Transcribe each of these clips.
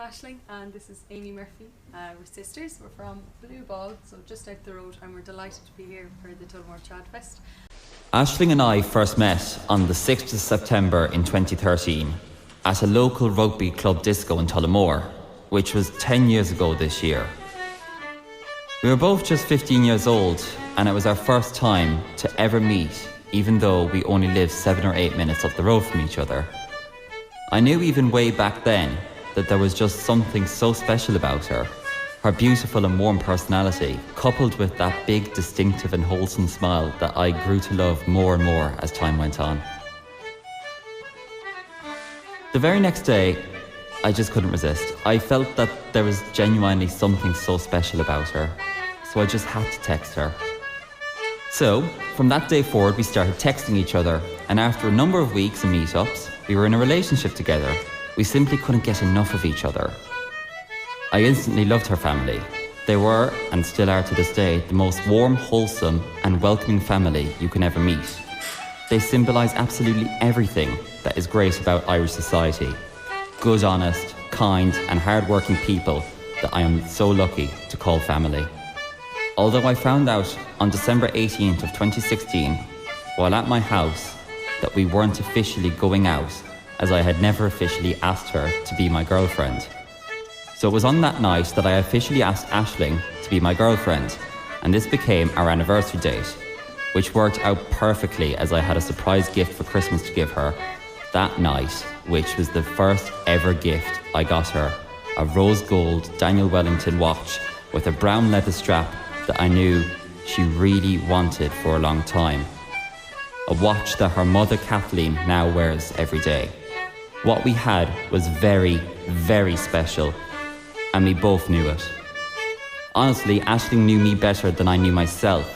Ashling and this is Amy Murphy. We're sisters. We're from Blue Ball, so just out the road, and we're delighted to be here for the Tullamore Chad Fest. Ashling and I first met on the 6th of September in 2013 at a local rugby club disco in Tullamore, which was 10 years ago this year. We were both just 15 years old, and it was our first time to ever meet, even though we only lived 7 or 8 minutes up the road from each other. I knew even way back then that there was just something so special about her. Her beautiful and warm personality, coupled with that big, distinctive and wholesome smile that I grew to love more and more as time went on. The very next day, I just couldn't resist. I felt that there was genuinely something so special about her, so I just had to text her. So, from that day forward, we started texting each other, and after a number of weeks and meetups, we were in a relationship together. We simply couldn't get enough of each other. I instantly loved her family. They were, and still are to this day, the most warm, wholesome and welcoming family you can ever meet. They symbolise absolutely everything that is great about Irish society. Good, honest, kind and hard-working people that I am so lucky to call family. Although I found out on December 18th of 2016, while at my house, that we weren't officially going out, as I had never officially asked her to be my girlfriend. So it was on that night that I officially asked Ashling to be my girlfriend, and this became our anniversary date, which worked out perfectly as I had a surprise gift for Christmas to give her that night, which was the first ever gift I got her, a rose gold Daniel Wellington watch with a brown leather strap that I knew she really wanted for a long time. A watch that her mother Kathleen now wears every day. What we had was very, very special, and we both knew it. Honestly, Ashling knew me better than I knew myself.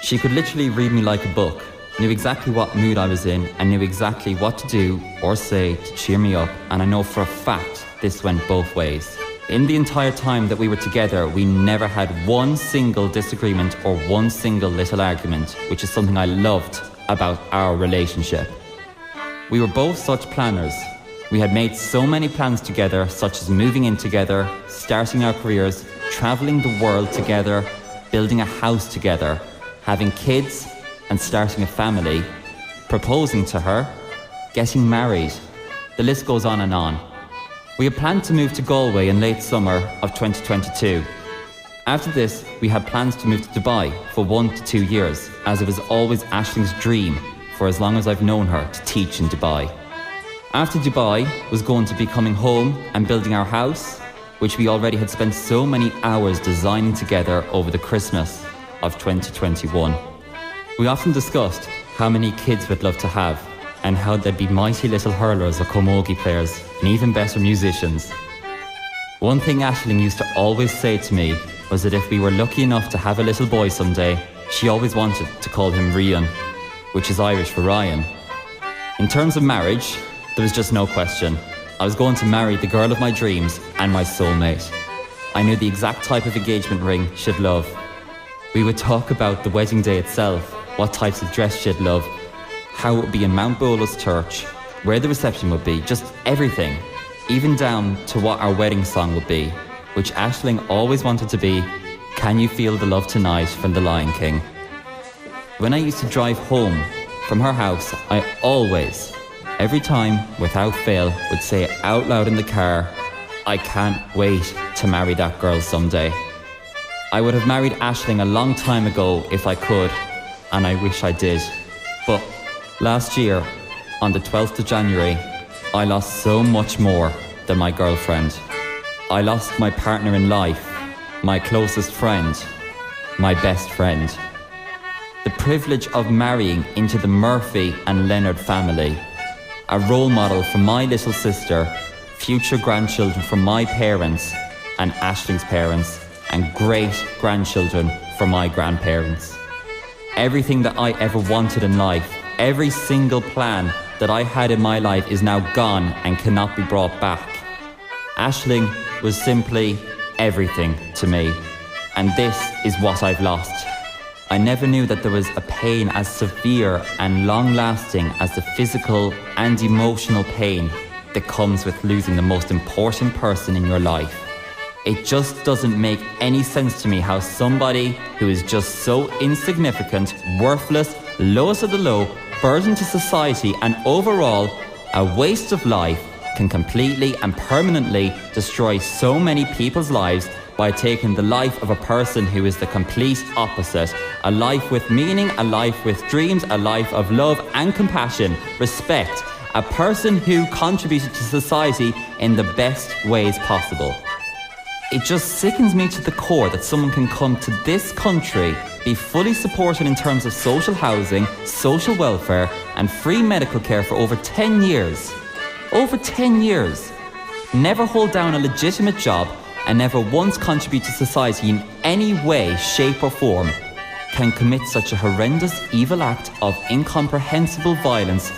She could literally read me like a book, knew exactly what mood I was in, and knew exactly what to do or say to cheer me up, and I know for a fact this went both ways. In the entire time that we were together, we never had one single disagreement or one single little argument, which is something I loved about our relationship. We were both such planners. We had made so many plans together, such as moving in together, starting our careers, travelling the world together, building a house together, having kids and starting a family, proposing to her, getting married. The list goes on and on. We had planned to move to Galway in late summer of 2022. After this, we had plans to move to Dubai for 1 to 2 years, as it was always Ashling's dream for as long as I've known her to teach in Dubai. After Dubai was going to be coming home and building our house, which we already had spent so many hours designing together over the Christmas of 2021. We often discussed how many kids we'd love to have and how they'd be mighty little hurlers or camogie players and even better musicians. One thing Ashling used to always say to me was that if we were lucky enough to have a little boy someday, she always wanted to call him Rian, which is Irish for Ryan. In terms of marriage, there was just no question. I was going to marry the girl of my dreams and my soulmate. I knew the exact type of engagement ring she'd love. We would talk about the wedding day itself, what types of dress she'd love, how it would be in Mount Bolus Church, where the reception would be, just everything, even down to what our wedding song would be, which Ashling always wanted to be, "Can You Feel the Love Tonight" from The Lion King. When I used to drive home from her house, I always, every time, without fail, would say it out loud in the car, "I can't wait to marry that girl someday." I would have married Ashling a long time ago if I could, and I wish I did. But last year, on the 12th of January, I lost so much more than my girlfriend. I lost my partner in life, my closest friend, my best friend. The privilege of marrying into the Murphy and Leonard family. A role model for my little sister, future grandchildren from my parents and Ashling's parents, and great-grandchildren for my grandparents. Everything that I ever wanted in life, every single plan that I had in my life is now gone and cannot be brought back. Ashling was simply everything to me, and this is what I've lost. I never knew that there was a pain as severe and long-lasting as the physical and emotional pain that comes with losing the most important person in your life. It just doesn't make any sense to me how somebody who is just so insignificant, worthless, lowest of the low, burden to society, and overall a waste of life can completely and permanently destroy so many people's lives by taking the life of a person who is the complete opposite. A life with meaning, a life with dreams, a life of love and compassion, respect. A person who contributed to society in the best ways possible. It just sickens me to the core that someone can come to this country, be fully supported in terms of social housing, social welfare, and free medical care for over 10 years. Over 10 years. Never hold down a legitimate job and never once contribute to society in any way, shape or form, can commit such a horrendous, evil act of incomprehensible violence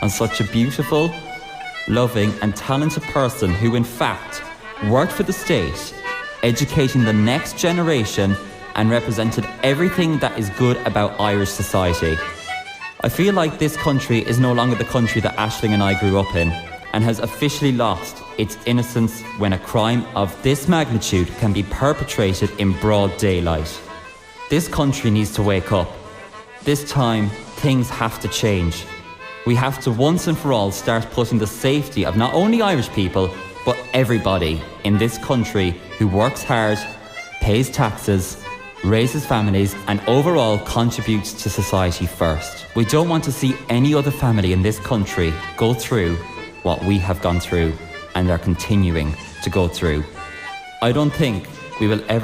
on such a beautiful, loving and talented person who in fact worked for the state, educating the next generation and represented everything that is good about Irish society. I feel like this country is no longer the country that Ashling and I grew up in, and has officially lost its innocence when a crime of this magnitude can be perpetrated in broad daylight. This country needs to wake up. This time, things have to change. We have to once and for all start putting the safety of not only Irish people, but everybody in this country who works hard, pays taxes, raises families, and overall contributes to society first. We don't want to see any other family in this country go through what we have gone through and are continuing to go through. I don't think we will ever